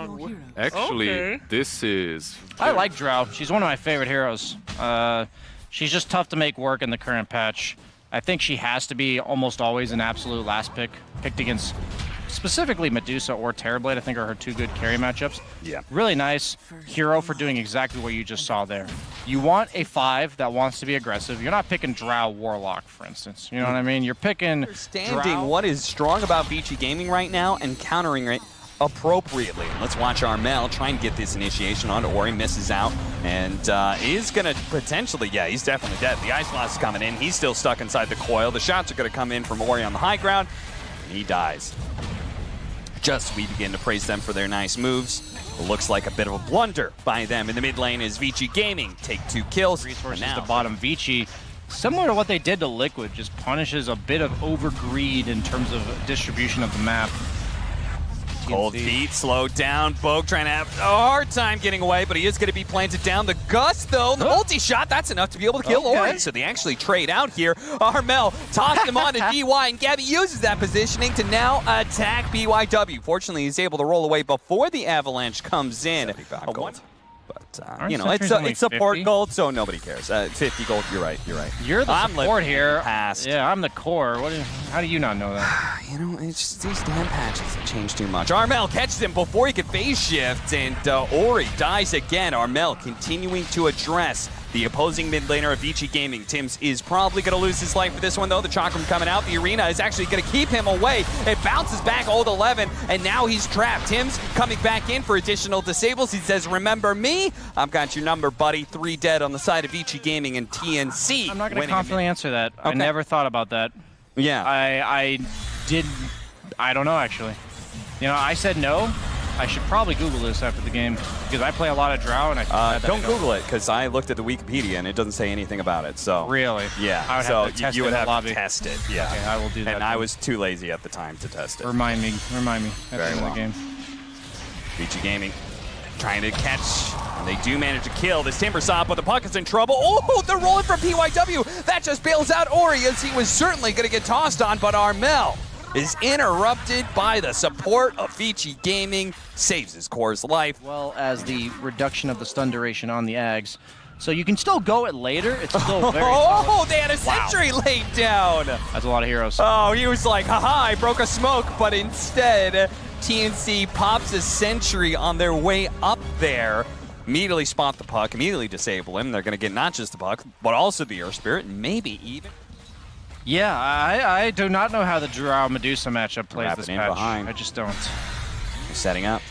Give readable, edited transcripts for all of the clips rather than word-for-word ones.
down. Actually, this is... I like Drow. She's one of my favorite heroes. She's just tough to make work in the current patch. I think she has to be almost always an absolute last pick, picked against specifically Medusa or Terrorblade. I think are her two good carry matchups. Yeah. Really nice hero for doing exactly what you just saw there. You want a 5 that wants to be aggressive. You're not picking Drow Warlock, for instance. You know what I mean? You're picking Understanding Drow. what is strong about VICI Gaming right now and countering it appropriately. Let's watch Armel try and get this initiation on Ori, misses out, and is going to potentially, yeah, he's definitely dead. The Ice Blast is coming in. He's still stuck inside the coil. The shots are going to come in from Ori on the high ground, and he dies. Just we begin to praise them for their nice moves. It looks like a bit of a blunder by them in the mid lane as VICI Gaming take 2 kills. Resources to bottom. VICI, similar to what they did to Liquid, just punishes a bit of overgreed in terms of distribution of the map. Cold feet, slowed down. Bogue trying to have a hard time getting away, but he is going to be planted down. The Gust, though, the multi-shot, that's enough to be able to kill Ori. So they actually trade out here. Armel tossed him on to DY, and Gabby uses that positioning to now attack BYW. Fortunately, he's able to roll away before the Avalanche comes in. But, you know, it's support gold, so nobody cares. 50 gold, you're right, you're right. You're the support here. Past. Yeah, I'm the core. How do you not know that? You know, it's just these damn patches that change too much. Armel catches him before he could phase shift, and Ori dies again. Armel continuing to address the opposing mid laner of VICI Gaming. Tims is probably going to lose his life for this one, though. The Chakram coming out. The arena is actually going to keep him away. It bounces back old 11, and now he's trapped. Tims coming back in for additional disables. He says, remember me? I've got your number, buddy. 3 dead on the side of VICI Gaming and TNC. I'm not going to confidently answer that. Okay. I never thought about that. Yeah. I don't know, actually. You know, I said no. I should probably Google this after the game because I play a lot of Drow and I don't Google it because I looked at the Wikipedia and it doesn't say anything about it. So really, yeah. I would have to test you would have lobby. to test it. Yeah, okay, I will do that. And I was too lazy at the time to test it. Remind me at the end of the game. VICI Gaming trying to catch. And they do manage to kill this Timbersaw, but the puck is in trouble. Oh, they're rolling from PYW. That just bails out Ori as he was certainly going to get tossed on, but Armel is interrupted by the support of VICI Gaming, saves his core's life. Well as the reduction of the stun duration on the Ags. So you can still go it later. It's still very solid. They had a sentry laid down. That's a lot of heroes. Oh, he was like, haha, I broke a smoke, but instead, TNC pops a sentry on their way up there. Immediately spot the puck, immediately disable him. They're going to get not just the puck, but also the Earth Spirit, and maybe even... Yeah, I do not know how the Drow Medusa matchup plays this patch. Behind. I just don't. They're setting up.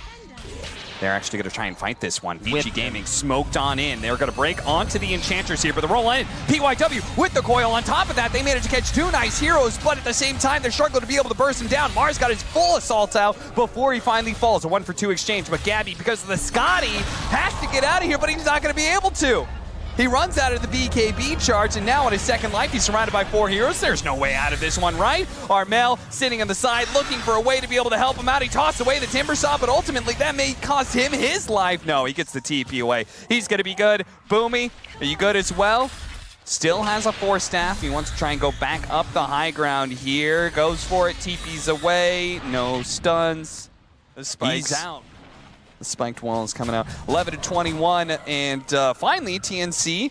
They're actually going to try and fight this one. VICI Gaming smoked on in. They're going to break onto the Enchanters here, but the roll in. PYW with the coil. On top of that, they managed to catch 2 nice heroes, but at the same time, they're struggling to be able to burst him down. Mars got his full assault out before he finally falls. A 1-for-2 exchange, but Gabby, because of the Scotty, has to get out of here, but he's not going to be able to. He runs out of the BKB charge, and now on his second life, he's surrounded by 4 heroes. There's no way out of this one, right? Armel sitting on the side, looking for a way to be able to help him out. He tossed away the Timbersaw, but ultimately that may cost him his life. No, he gets the TP away. He's going to be good. Boomy, are you good as well? Still has a 4 staff. He wants to try and go back up the high ground here. Goes for it. TP's away. No stuns. The spike's out. The spiked wall is coming out. 11-21, and finally TNC,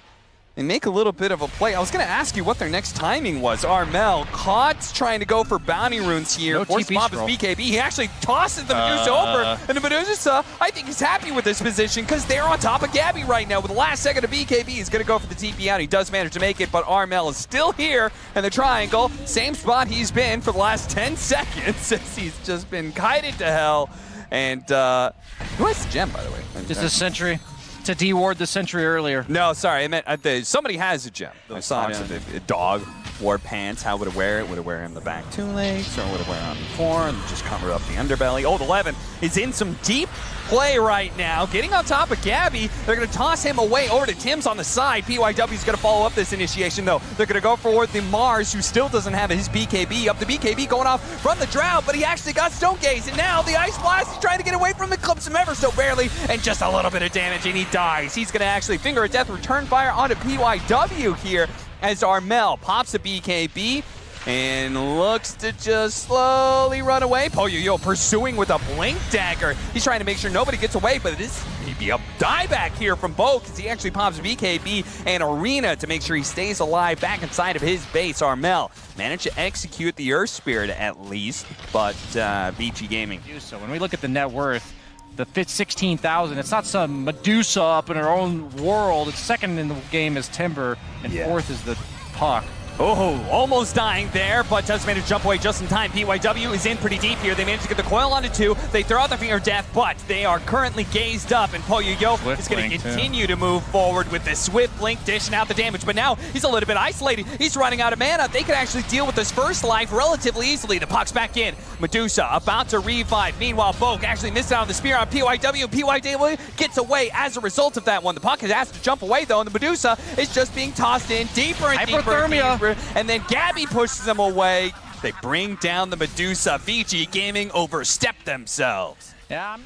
they make a little bit of a play. I was going to ask you what their next timing was. Armel caught trying to go for bounty runes here. No Force pop his BKB. He actually tosses the Medusa over, and the Medusa, I think he's happy with this position because they're on top of Gabby right now. With the last second of BKB, he's going to go for the TP out. He does manage to make it, but Armel is still here in the triangle. Same spot he's been for the last 10 seconds since he's just been kited to hell. And who has the gem, by the way? Just a sentry. To de-ward the sentry earlier. No, sorry, I meant somebody has a gem. I saw a dog wore pants. How would it wear it? Would it wear in the back 2 legs, or would it wear on the 4 and just cover up the underbelly? Old 11 is in some deep play right now, getting on top of Gabby. They're going to toss him away over to Tim's on the side. PYW's going to follow up this initiation, though. They're going to go for the Mars, who still doesn't have his BKB. Up the BKB going off from the Drow, but he actually got Stone Gaze, and now the Ice Blast is trying to get away from it, clips him ever so barely, and just a little bit of damage, and he dies. He's going to actually Finger of Death return fire onto PYW here as Armel pops a BKB. and looks to just slowly run away. Poyo pursuing with a blink dagger. He's trying to make sure nobody gets away, but this may be a dieback here from Bo because he actually pops VKB and Arena to make sure he stays alive back inside of his base. Armel managed to execute the Earth Spirit at least, but VICI Gaming. So when we look at the net worth, the 16,000, it's not some Medusa up in her own world. It's second in the game is Timber, and fourth is the Puck. Oh, almost dying there, but does manage to jump away just in time. PYW is in pretty deep here. They managed to get the coil onto 2. They throw out the Finger of Death, but they are currently gazed up, and Poyo is going to continue to move forward with the Swift Blink, dishing out the damage, but now he's a little bit isolated. He's running out of mana. They can actually deal with this first life relatively easily. The Puck's back in. Medusa about to revive. Meanwhile, Vogue actually missed out on the spear on PYW, and PYW gets away as a result of that one. The Puck has asked to jump away, though, and the Medusa is just being tossed in deeper and deeper and deeper. And then Gabby pushes them away. They bring down the Medusa. VICI Gaming overstepped themselves. Yeah.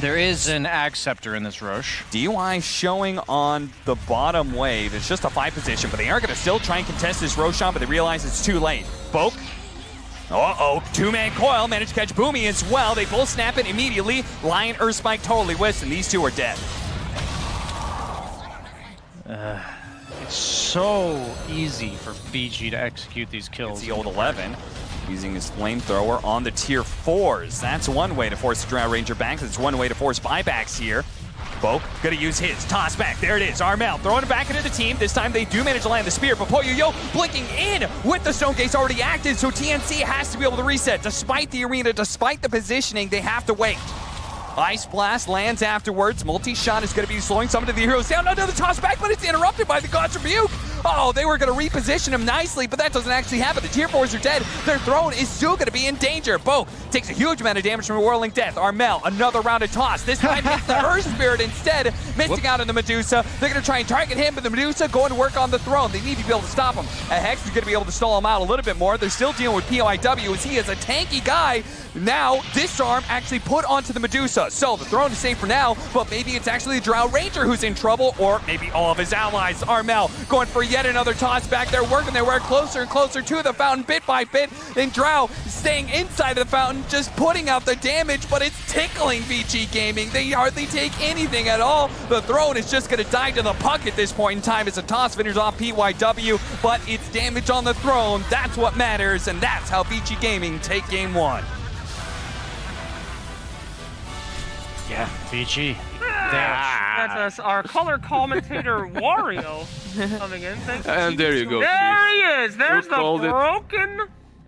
There is an Ag Scepter in this Roche. DY showing on the bottom wave. It's just a 5 position, but they are going to still try and contest this Roshan, but they realize it's too late. Boke. Uh-oh, 2-man coil. Managed to catch Boomy as well. They both snap it immediately. Lion, Earth Spike totally whiffs, and these two are dead. It's so easy for VICI to execute these kills. It's the old 11 using his flamethrower on the tier 4s. That's one way to force the Drow Ranger back. That's one way to force buybacks here. Boke gonna use his toss back. There it is. Armel throwing it back into the team. This time they do manage to land the spear, but Poyo blinking in with the Stone Gates already active, so TNC has to be able to reset. Despite the arena, despite the positioning, they have to wait. Ice Blast lands afterwards. Multi-shot is going to be slowing some of the heroes down. Another toss back, but it's interrupted by the God's Rebuke. Oh, they were going to reposition him nicely, but that doesn't actually happen. The tier 4s are dead. Their throne is still going to be in danger. Bo takes a huge amount of damage from a Whirling Death. Armel, another round of toss. This time hits the Earth Spirit instead, missing out on the Medusa. They're going to try and target him, but the Medusa going to work on the throne. They need to be able to stop him. Hex is going to be able to stall him out a little bit more. They're still dealing with POIW as he is a tanky guy. Now, Disarm actually put onto the Medusa. So the throne is safe for now, but maybe it's actually the Drow Ranger who's in trouble, or maybe all of his allies. Armel going for yet another toss back. They're working their way closer and closer to the fountain bit by bit. Then Drow staying inside of the fountain, just putting out the damage, but it's tickling VICI Gaming. They hardly take anything at all. The throne is just going to die to the Puck at this point in time as a toss finishes off PYW, but it's damage on the throne. That's what matters, and that's how VICI Gaming take game 1. Yeah, VICI. That's us, our color commentator Wario coming in. Thanks. And there you go. There he is. There's the called it. broken.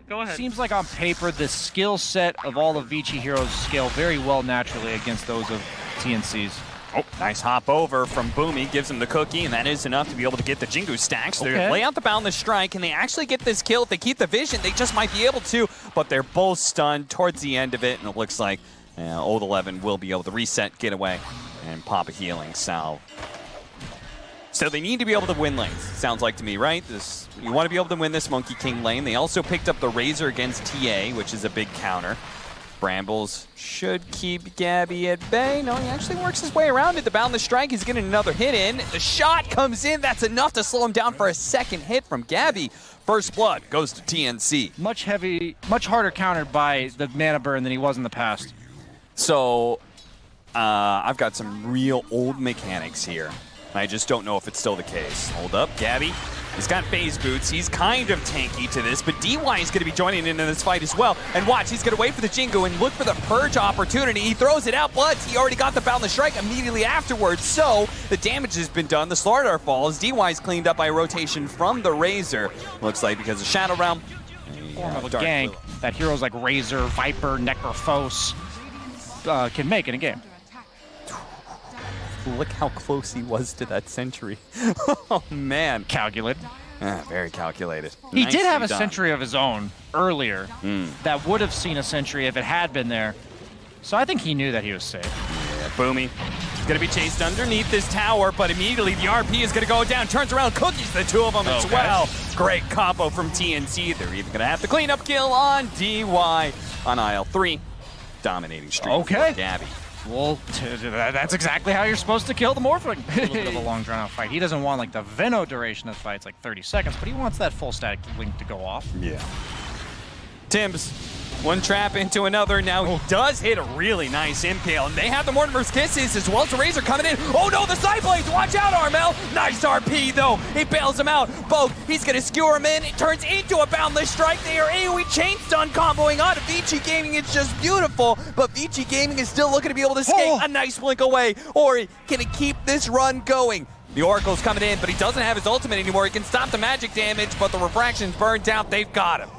Go ahead. Seems like on paper the skill set of all of VICI heroes scale very well naturally against those of TNC's. Oh, nice hop over from Boomy, gives him the cookie, and that is enough to be able to get the Jingu stacks. They lay out the Boundless Strike, and they actually get this kill. If they keep the vision, they just might be able to, but they're both stunned towards the end of it, and it looks like old 11 will be able to reset, get away, and pop a healing salve. So they need to be able to win lanes, sounds like to me, right? You want to be able to win this Monkey King lane. They also picked up the Razor against TA, which is a big counter. Brambles should keep Gabby at bay. No, he actually works his way around it. The Boundless Strike, he's getting another hit in. The shot comes in. That's enough to slow him down for a second hit from Gabby. First blood goes to TNC. Much harder countered by the mana burn than he was in the past. So, I've got some real old mechanics here. I just don't know if it's still the case. Hold up, Gabby. He's got phase boots. He's kind of tanky to this, but DY is going to be joining in this fight as well. And watch, he's going to wait for the Jingu and look for the Purge opportunity. He throws it out, but he already got the Boundless Strike immediately afterwards. So the damage has been done. The Slardar falls. DY is cleaned up by a rotation from the Razor. Looks like because of Shadow Realm. Form of a gank that heroes like Razor, Viper, Necrophos can make in a game. Look how close he was to that sentry. Oh, man. Calculated. Very calculated. He did have a sentry of his own earlier that would have seen a sentry if it had been there. So I think he knew that he was safe. Yeah, Boomy. He's going to be chased underneath this tower, but immediately the RP is going to go down. Turns around, cookies the two of them as well. Great combo from TNC. They're even going to have to clean up kill on DY on aisle 3. Dominating streak for Gabby. Well, that's exactly how you're supposed to kill the Morphling. A little bit of a long drawn-out fight. He doesn't want like the Veno duration of the fight's like 30 seconds, but he wants that full static link to go off. Yeah. Tims, one trap into another. Now he does hit a really nice impale, and they have the Mortimer's Kisses as well as the Razor coming in. Oh no, the side blades! Watch out, Armel! Nice RP though. He bails him out. Both. He's gonna skewer him in. It turns into a boundless strike. They are AoE chain stun comboing on VICI Gaming. It's just beautiful, but VICI Gaming is still looking to be able to escape a nice blink away. Ori, can he keep this run going? The Oracle's coming in, but he doesn't have his ultimate anymore. He can stop the magic damage, but the refraction's burned out. They've got him.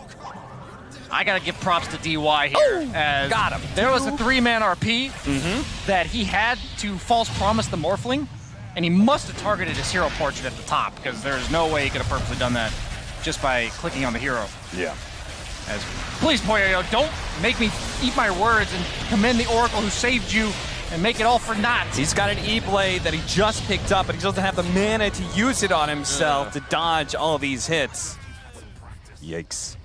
I gotta give props to DY here. As got him. There was a 3-man RP that he had to false promise the Morphling, and he must have targeted his hero portrait at the top, because there's no way he could have purposely done that just by clicking on the hero. Yeah. As, please, Poyoyo, don't make me eat my words and commend the Oracle who saved you and make it all for naught. He's got an E-Blade that he just picked up, but he doesn't have the mana to use it on himself to dodge all these hits. Yikes.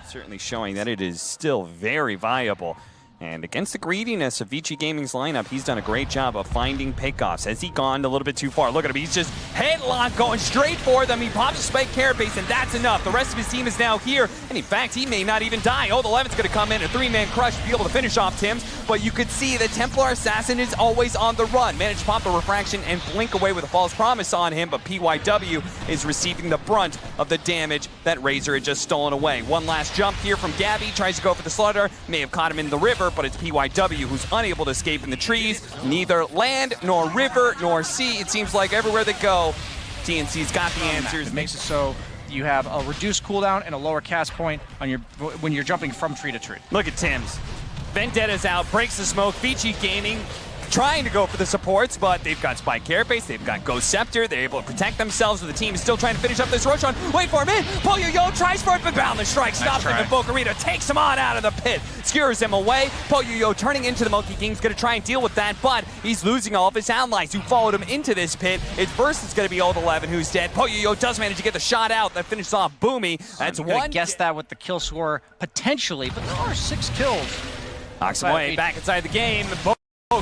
Certainly showing that it is still very viable. And against the greediness of VICI Gaming's lineup, he's done a great job of finding pickoffs. Has he gone a little bit too far? Look at him, he's just headlock going straight for them. He pops a spike carapace, and that's enough. The rest of his team is now here, and in fact, he may not even die. Oh, the 11's gonna come in, a 3-man crush to be able to finish off Tims, but you could see the Templar Assassin is always on the run. Managed to pop the refraction and blink away with a false promise on him, but PYW is receiving the brunt of the damage that Razor had just stolen away. One last jump here from Gabby, tries to go for the slaughter, may have caught him in the river, but it's PYW who's unable to escape in the trees. Neither land, nor river, nor sea. It seems like everywhere they go, TNC's got the answers. It makes it so you have a reduced cooldown and a lower cast point on your when you're jumping from tree to tree. Look at Tims. Vendetta's out, breaks the smoke. VICI Gaming trying to go for the supports, but they've got Spike Carapace, they've got Ghost Scepter, they're able to protect themselves, but the team is still trying to finish up this Roshan. Wait for him in! Poyoyo tries for it, but Boundless Strike stops him, and Bokarita takes him on out of the pit, skewers him away. Poyoyo turning into the Monkey King's gonna try and deal with that, but he's losing all of his allies who followed him into this pit. Its first is gonna be Old 11 who's dead. Poyoyo does manage to get the shot out that finishes off Boomy. That's I'm one. gonna guess that with the kill score potentially, but there are 6 kills. Oxamoy back inside the game.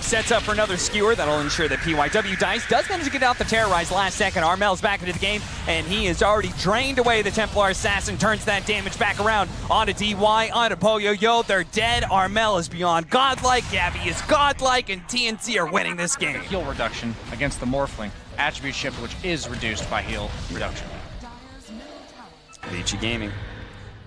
Sets up for another skewer that'll ensure that PYW dies. Does manage to get out the Terrorize last second. Armel's back into the game, and he has already drained away the Templar Assassin. Turns that damage back around onto DY, onto Poyoyo. They're dead. Armel is beyond godlike. Gabby is godlike, and TNC are winning this game. Heal reduction against the Morphling. Attribute shift, which is reduced by heal reduction. VICI Gaming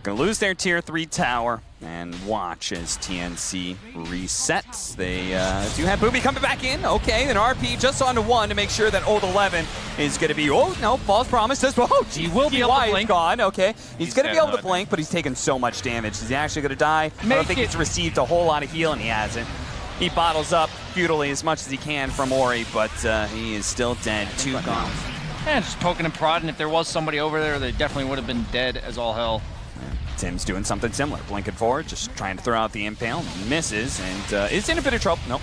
gonna lose their tier 3 tower and watch as TNC resets. They do have Booby coming back in. Okay, an RP just onto 1 to make sure that Old 11 is gonna be, oh no, false promise says, oh, he will be able to blink. Gone, okay. He's gonna be able to blink, but he's taken so much damage. Is he actually gonna die? I don't think he's received a whole lot of heal, and he hasn't. He bottles up futilely as much as he can from Ori, but he is still dead. 2 gone. And just poking and prodding. If there was somebody over there, they definitely would have been dead as all hell. Tim's doing something similar, blinking forward, just trying to throw out the impale, misses, and is in a bit of trouble. Nope.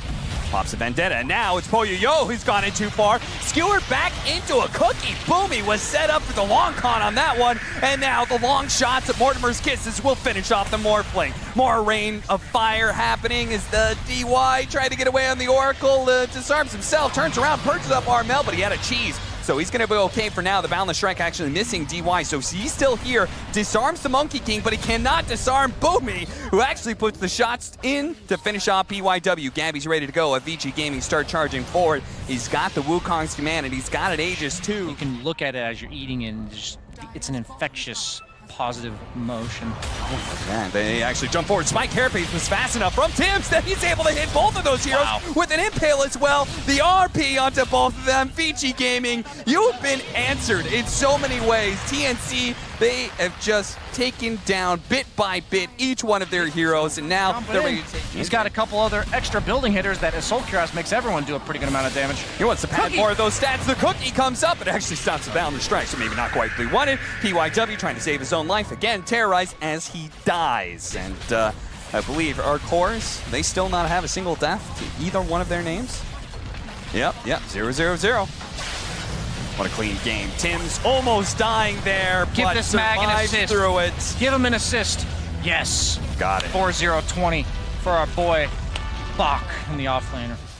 Pops a Vendetta, and now it's Poyoyo who's gone in too far. Skewered back into a cookie. Boomy was set up for the long con on that one, and now the long shots at Mortimer's Kisses will finish off the Morphling. More rain of fire happening as the DY tried to get away on the Oracle, disarms himself, turns around, purges up Armel, but he had a cheese. So he's going to be okay for now. The Boundless Strike actually missing DY, so he's still here. Disarms the Monkey King, but he cannot disarm Boomy, who actually puts the shots in to finish off PYW. Gabby's ready to go. VICI Gaming start charging forward. He's got the Wukong's command, and he's got it Aegis too. You can look at it as you're eating, and just, it's an infectious, positive emotion. Yeah, they actually jump forward. Spike Carapace was fast enough from Tims that he's able to hit both of those heroes with an impale as well. The RP onto both of them. VICI Gaming, you've been answered in so many ways. TNC, they have just taken down bit by bit each one of their heroes, and now they're ready to take. He's got a couple other extra building hitters that Assault Cuirass makes everyone do a pretty good amount of damage. He wants to pad more of those stats. The cookie comes up. It actually stops the Boundless Strike, so maybe not quite what he wanted. PYW trying to save his own life. Again, Terrorize as he dies. And I believe our cores, they still not have a single death to either one of their names. Yep, 0-0-0. What a clean game. Tim's almost dying there, Give but this mag an assist. through it. Give him an assist. Yes. Got it. 4-0-20 for our boy. Bach in the offlaner.